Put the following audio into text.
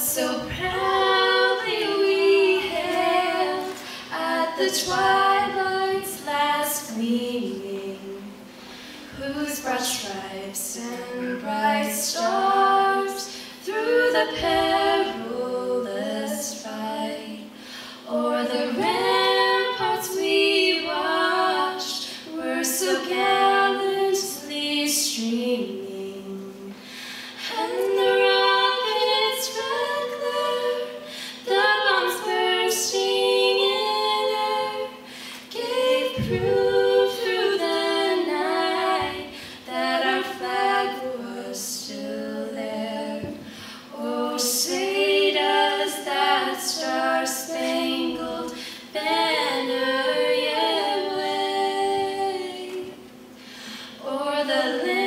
So proudly we hail at the twilight's last gleaming, whose broad stripes and bright stars through the perilous fight o'er the ramparts we watched were so gallantly streaming, and the rockets red glare, the bombs bursting in air, gave proof through the night that our flag was still there. Oh, say does that star-spangled banner yet wave o'er the land